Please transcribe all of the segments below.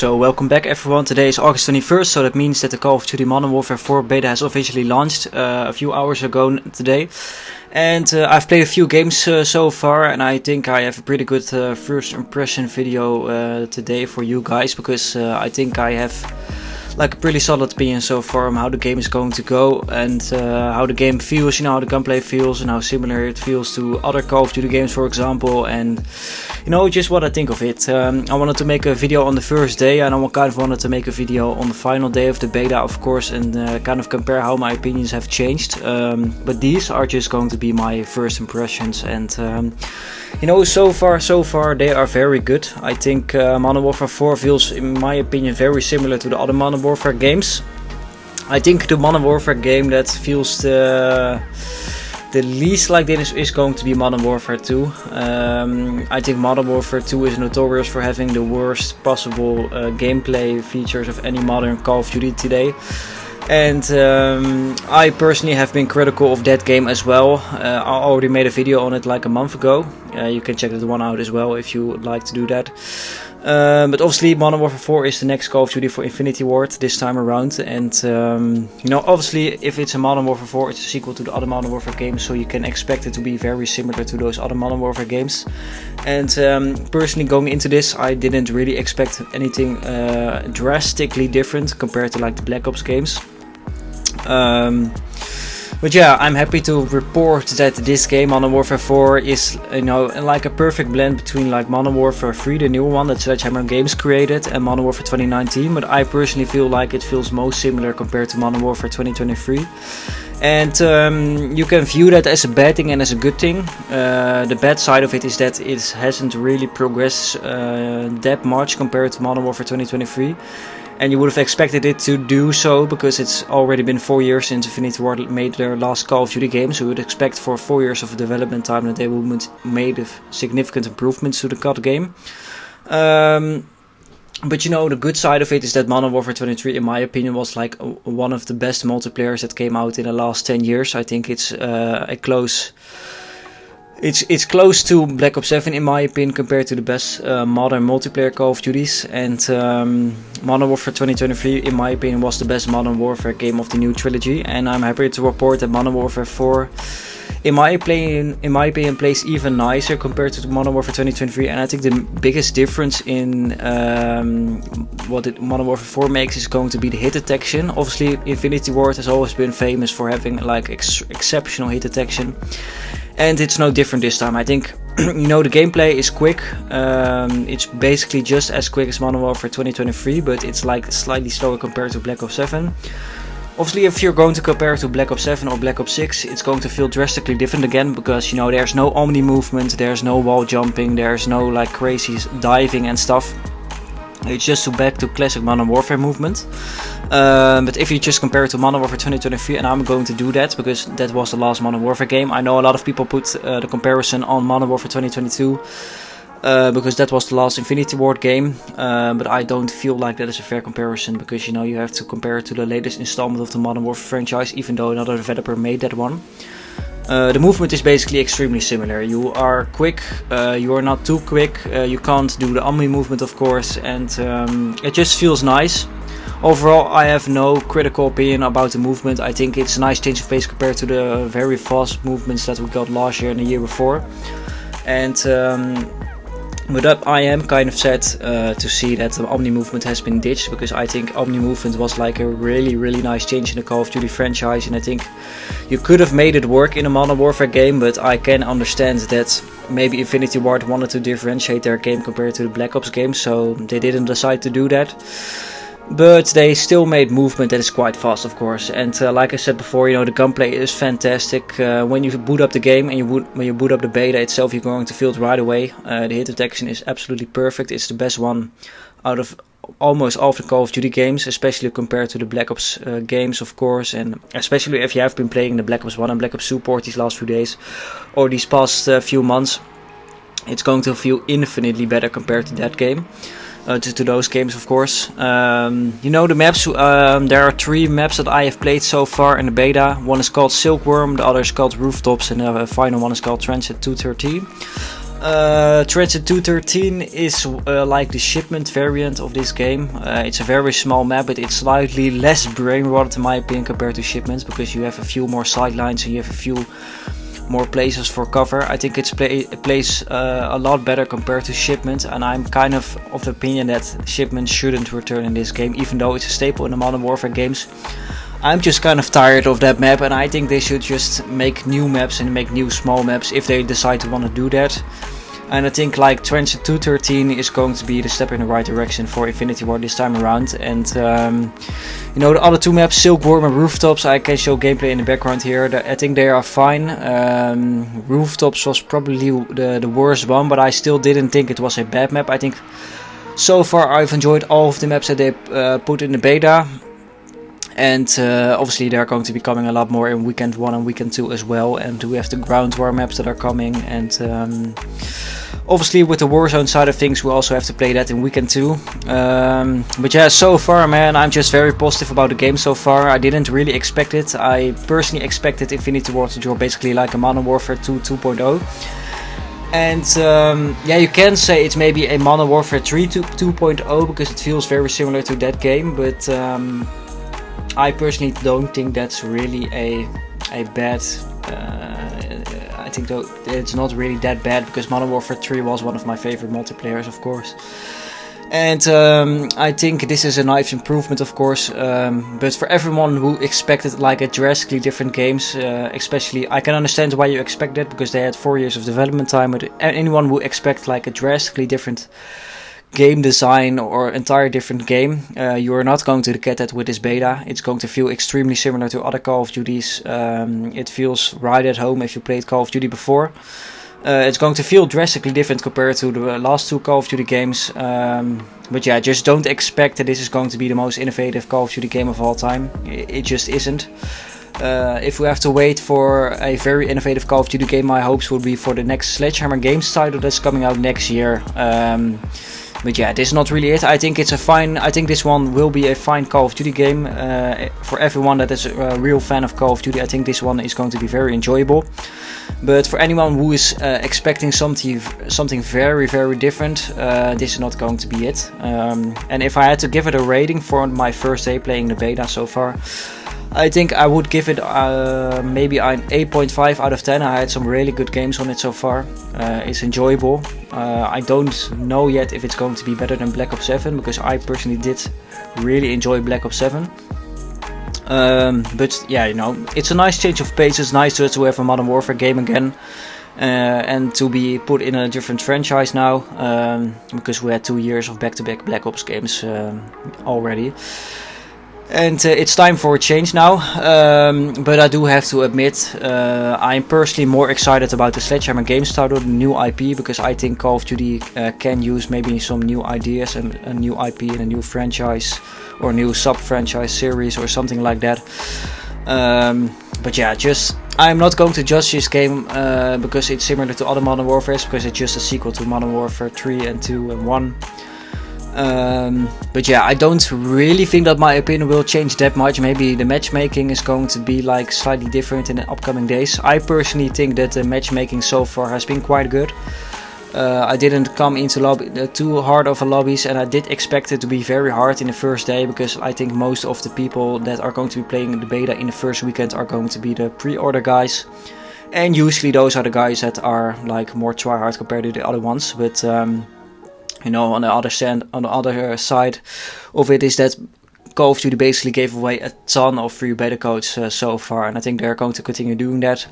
So welcome back everyone. Today is August 21st, so that means that the Call of Duty Modern Warfare 4 beta has officially launched a few hours ago today. And I've played a few games so far, and I think I have a pretty good first impression video today for you guys, because I think I have like a pretty solid opinion so far on how the game is going to go, and how the game feels, you know, how the gunplay feels and how similar it feels to other Call of Duty games, for example, and you know, just what I think of it. I wanted to make a video on the first day, and I kind of wanted to make a video on the final day of the beta, of course, and kind of compare how my opinions have changed. But these are just going to be my first impressions, and you know, so far they are very good. I think Modern Warfare 4 feels, in my opinion, very similar to the other Modern Warfare games. I think the Modern Warfare game that feels the least like this is going to be Modern Warfare 2. I think Modern Warfare 2 is notorious for having the worst possible gameplay features of any modern Call of Duty today. And I personally have been critical of that game as well. I already made a video on it like a month ago. You can check that one out as well if you would like to do that. But obviously Modern Warfare 4 is the next Call of Duty for Infinity Ward this time around. And you know, obviously if it's a Modern Warfare 4, it's a sequel to the other Modern Warfare games, so you can expect it to be very similar to those other Modern Warfare games. And personally, going into this, I didn't really expect anything drastically different compared to like the Black Ops games. But yeah, I'm happy to report that this game, Modern Warfare 4, is, you know, like a perfect blend between like Modern Warfare 3, the new one that Sledgehammer Games created, and Modern Warfare 2019. But I personally feel like it feels most similar compared to Modern Warfare 2023. And you can view that as a bad thing and as a good thing. The bad side of it is that it hasn't really progressed that much compared to Modern Warfare 2023. And you would have expected it to do so, because it's already been 4 years since Infinity Ward made their last Call of Duty game. So you would expect for 4 years of development time that they would made significant improvements to the COD game. But you know, the good side of it is that Modern Warfare 23, in my opinion, was like one of the best multiplayers that came out in the last 10 years. I think it's It's close to Black Ops 7 in my opinion, compared to the best modern multiplayer Call of Duties. And Modern Warfare 2023, in my opinion, was the best Modern Warfare game of the new trilogy. And I'm happy to report that Modern Warfare 4, in my opinion, plays even nicer compared to Modern Warfare 2023. And I think the biggest difference in what Modern Warfare 4 makes is going to be the hit detection. Obviously, Infinity Ward has always been famous for having like exceptional hit detection. And it's no different this time. I think, you know, the gameplay is quick. It's basically just as quick as Modern Warfare 2023, but it's like slightly slower compared to Black Ops 7. Obviously, if you're going to compare to Black Ops 7 or Black Ops 6, it's going to feel drastically different again, because, you know, there's no omni movement, there's no wall jumping, there's no like crazy diving and stuff. It's just back to classic Modern Warfare movement. But if you just compare it to Modern Warfare 2023, and I'm going to do that because that was the last Modern Warfare game. I know a lot of people put the comparison on Modern Warfare 2022 because that was the last Infinity Ward game. But I don't feel like that is a fair comparison, because, you know, you have to compare it to the latest installment of the Modern Warfare franchise, even though another developer made that one. The movement is basically extremely similar. You are quick, you are not too quick, you can't do the omni movement, of course, and it just feels nice. Overall, I have no critical opinion about the movement. I think it's a nice change of pace compared to the very fast movements that we got last year and the year before. And with that, I am kind of sad to see that the Omni movement has been ditched, because I think Omni movement was like a really nice change in the Call of Duty franchise, and I think you could have made it work in a Modern Warfare game. But I can understand that maybe Infinity Ward wanted to differentiate their game compared to the Black Ops game, so they didn't decide to do that. But they still made movement that is quite fast, of course. And like I said before, you know, the gunplay is fantastic. When you boot up the game and when you boot up the beta itself, you're going to feel it right away. The hit detection is absolutely perfect. It's the best one out of almost all of the Call of Duty games, especially compared to the Black Ops games, of course. And especially if you have been playing the Black Ops 1 and Black Ops support these last few days or these past few months, it's going to feel infinitely better compared to that game. To those games, of course. You know, the maps, there are 3 maps that I have played so far in the beta. One is called Silkworm, the other is called Rooftops, and the final one is called Transit 213. Transit 213 is like the shipment variant of this game. It's a very small map, but it's slightly less brain rot in my opinion compared to shipments, because you have a few more sidelines and you have a few more places for cover. I think it plays a lot better compared to shipment, and I'm kind of the opinion that shipment shouldn't return in this game, even though it's a staple in the Modern Warfare games. I'm just kind of tired of that map, and I think they should just make new maps and make new small maps if they decide to want to do that. And I think like Transit 213 is going to be the step in the right direction for Infinity Ward this time around. And you know, the other two maps, Silkworm and Rooftops, I can show gameplay in the background here. I think they are fine. Rooftops was probably the worst one, but I still didn't think it was a bad map. I think so far I've enjoyed all of the maps that they put in the beta. And obviously there are going to be coming a lot more in Weekend 1 and Weekend 2 as well. And we have the ground war maps that are coming. And obviously with the Warzone side of things, we also have to play that in Weekend 2. But yeah, so far, man, I'm just very positive about the game so far. I didn't really expect it. I personally expected Infinity Ward to draw basically like a Modern Warfare 2 2.0. And yeah, you can say it's maybe a Modern Warfare 3 2.0 because it feels very similar to that game. But I personally don't think that's really a bad. I think though it's not really that bad, because Modern Warfare 3 was one of my favorite multiplayers, of course. And I think this is a nice improvement, of course. But for everyone who expected like a drastically different games, especially, I can understand why you expect that, because they had 4 years of development time. But anyone who expects like a drastically different game design or entire different game, you are not going to get that with this beta. It's going to feel extremely similar to other Call of Duties. It feels right at home if you played Call of Duty before. It's going to feel drastically different compared to the last two Call of Duty games. But yeah, just don't expect that this is going to be the most innovative Call of Duty game of all time. It just isn't. If we have to wait for a very innovative Call of Duty game, my hopes would be for the next Sledgehammer Games title that's coming out next year. But yeah, this is not really it. I think it's a fine. I think this one will be a fine Call of Duty game for everyone that is a real fan of Call of Duty. I think this one is going to be very enjoyable. But for anyone who is expecting something very, very different, this is not going to be it. And if I had to give it a rating for my first day playing the beta so far, I think I would give it maybe an 8.5 out of 10. I had some really good games on it so far. It's enjoyable. I don't know yet if it's going to be better than Black Ops 7, because I personally did really enjoy Black Ops 7. But yeah, you know, it's a nice change of pace. It's nice to have a Modern Warfare game again. And to be put in a different franchise now, because we had 2 years of back-to-back Black Ops games already. And it's time for a change now, but I do have to admit, I'm personally more excited about the Sledgehammer Games title, the new IP, because I think Call of Duty can use maybe some new ideas and a new IP and a new franchise or a new sub-franchise series or something like that. But yeah, I'm not going to judge this game because it's similar to other Modern Warfares, because it's just a sequel to Modern Warfare 3 and 2 and 1. But yeah, I don't really think that my opinion will change that much. Maybe the matchmaking is going to be like slightly different in the upcoming days. I personally think that the matchmaking so far has been quite good. I didn't come into too hard of a lobbies, and I did expect it to be very hard in the first day, because I think most of the people that are going to be playing the beta in the first weekend are going to be the pre-order guys. And usually those are the guys that are like more tryhard compared to the other ones. But you know, on the other side of it is that Call of Duty basically gave away a ton of free beta codes so far, and I think they're going to continue doing that.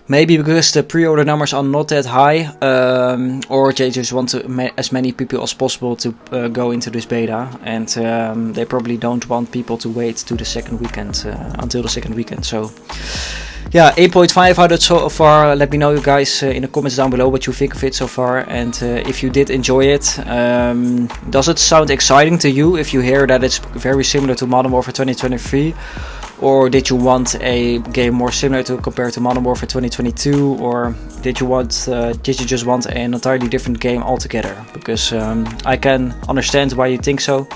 Maybe because the pre-order numbers are not that high, or they just want as many people as possible to go into this beta, and they probably don't want people to wait to the second weekend until the second weekend. So yeah, 8.5 out of so far. Let me know, you guys, in the comments down below what you think of it so far, and if you did enjoy it. Does it sound exciting to you if you hear that it's very similar to Modern Warfare 2023? Or did you want a game more similar compared to Modern Warfare 2022? Or did you just want an entirely different game altogether? Because I can understand why you think so.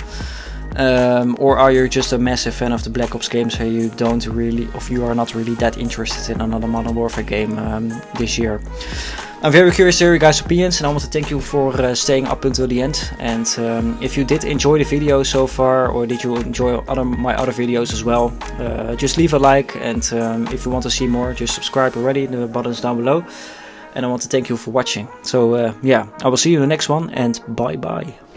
Or are you just a massive fan of the Black Ops games and you don't really, or you are not really that interested in another Modern Warfare game this year? I'm very curious to hear your guys' opinions, and I want to thank you for staying up until the end. And if you did enjoy the video so far, or did you enjoy my other videos as well, just leave a like, and if you want to see more, just subscribe already, the button's down below. And I want to thank you for watching. So yeah, I will see you in the next one, and bye bye.